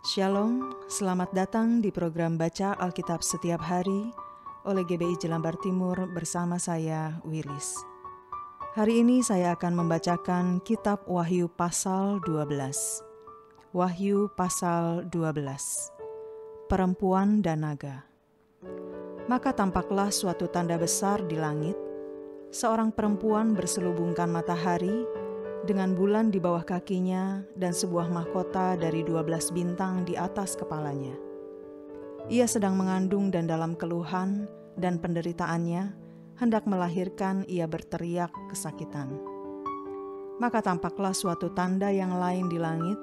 Shalom, selamat datang di program Baca Alkitab Setiap Hari oleh GBI Jelambar Timur bersama saya, Wilis. Hari ini saya akan membacakan Kitab Wahyu pasal 12. Wahyu pasal 12. Perempuan dan naga. Maka tampaklah suatu tanda besar di langit, seorang perempuan berselubungkan matahari, dengan bulan di bawah kakinya dan sebuah mahkota dari 12 bintang di atas kepalanya. Ia sedang mengandung dan dalam keluhan dan penderitaannya, hendak melahirkan ia berteriak kesakitan. Maka tampaklah suatu tanda yang lain di langit,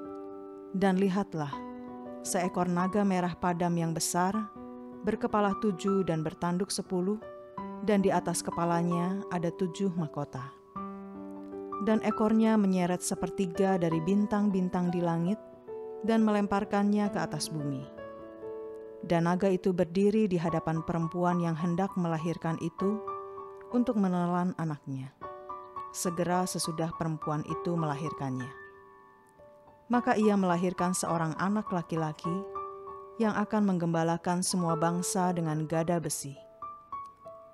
dan lihatlah, seekor naga merah padam yang besar, berkepala 7 dan bertanduk 10, dan di atas kepalanya ada 7 mahkota. Dan ekornya menyeret sepertiga dari bintang-bintang di langit dan melemparkannya ke atas bumi. Dan naga itu berdiri di hadapan perempuan yang hendak melahirkan itu untuk menelan anaknya, segera sesudah perempuan itu melahirkannya. Maka ia melahirkan seorang anak laki-laki yang akan menggembalakan semua bangsa dengan gada besi.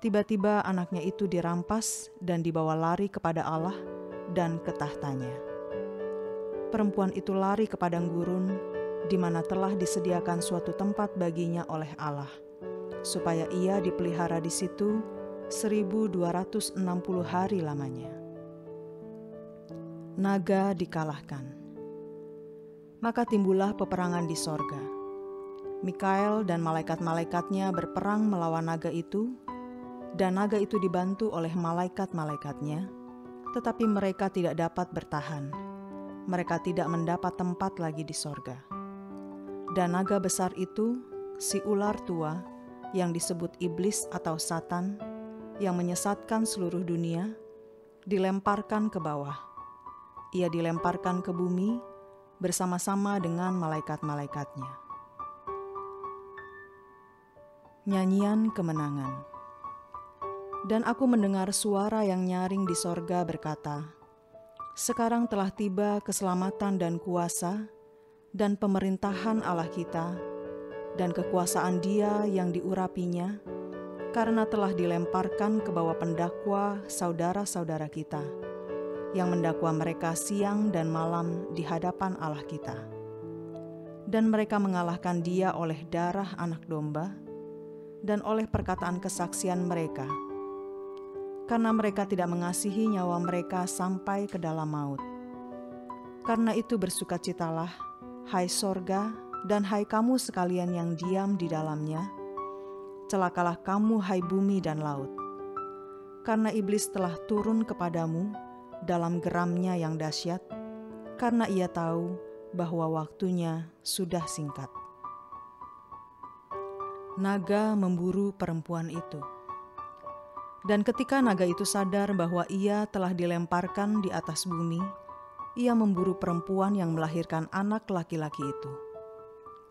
Tiba-tiba anaknya itu dirampas dan dibawa lari kepada Allah dan ke tahtanya. Perempuan itu lari ke padang gurun, di mana telah disediakan suatu tempat baginya oleh Allah, supaya ia dipelihara di situ 1260 hari lamanya. Naga dikalahkan. Maka timbullah peperangan di sorga. Mikael dan malaikat-malaikatnya berperang melawan naga itu, dan naga itu dibantu oleh malaikat-malaikatnya, tetapi mereka tidak dapat bertahan. Mereka tidak mendapat tempat lagi di sorga. Dan naga besar itu, si ular tua, yang disebut iblis atau Satan, yang menyesatkan seluruh dunia, dilemparkan ke bawah. Ia dilemparkan ke bumi bersama-sama dengan malaikat-malaikatnya. Nyanyian kemenangan. Dan aku mendengar suara yang nyaring di sorga berkata, "Sekarang telah tiba keselamatan dan kuasa, dan pemerintahan Allah kita, dan kekuasaan Dia yang diurapinya, karena telah dilemparkan ke bawah pendakwa saudara-saudara kita, yang mendakwa mereka siang dan malam di hadapan Allah kita. Dan mereka mengalahkan Dia oleh darah anak domba, dan oleh perkataan kesaksian mereka, karena mereka tidak mengasihi nyawa mereka sampai ke dalam maut. Karena itu bersukacitalah, hai sorga, dan hai kamu sekalian yang diam di dalamnya. Celakalah kamu, hai bumi dan laut. Karena iblis telah turun kepadamu dalam geramnya yang dahsyat, karena ia tahu bahwa waktunya sudah singkat." Naga memburu perempuan itu. Dan ketika naga itu sadar bahwa ia telah dilemparkan di atas bumi, ia memburu perempuan yang melahirkan anak laki-laki itu.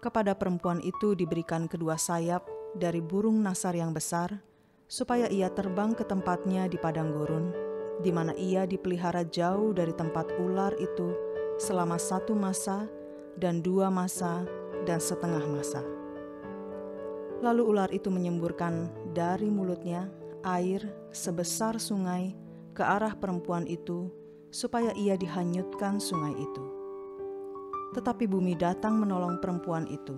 Kepada perempuan itu diberikan kedua sayap dari burung nasar yang besar, supaya ia terbang ke tempatnya di padang gurun, di mana ia dipelihara jauh dari tempat ular itu selama 1 masa dan 2 masa dan setengah masa. Lalu ular itu menyemburkan dari mulutnya air sebesar sungai ke arah perempuan itu, supaya ia dihanyutkan sungai itu. Tetapi bumi datang menolong perempuan itu.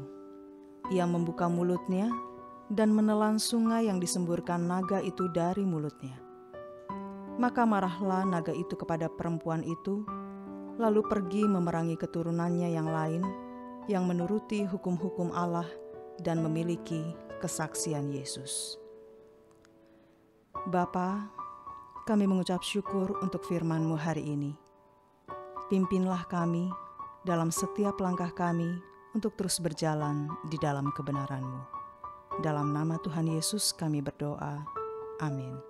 Ia membuka mulutnya dan menelan sungai yang disemburkan naga itu dari mulutnya. Maka marahlah naga itu kepada perempuan itu, lalu pergi memerangi keturunannya yang lain, yang menuruti hukum-hukum Allah dan memiliki kesaksian Yesus. Bapa, kami mengucap syukur untuk firman-Mu hari ini. Pimpinlah kami dalam setiap langkah kami untuk terus berjalan di dalam kebenaran-Mu. Dalam nama Tuhan Yesus kami berdoa. Amin.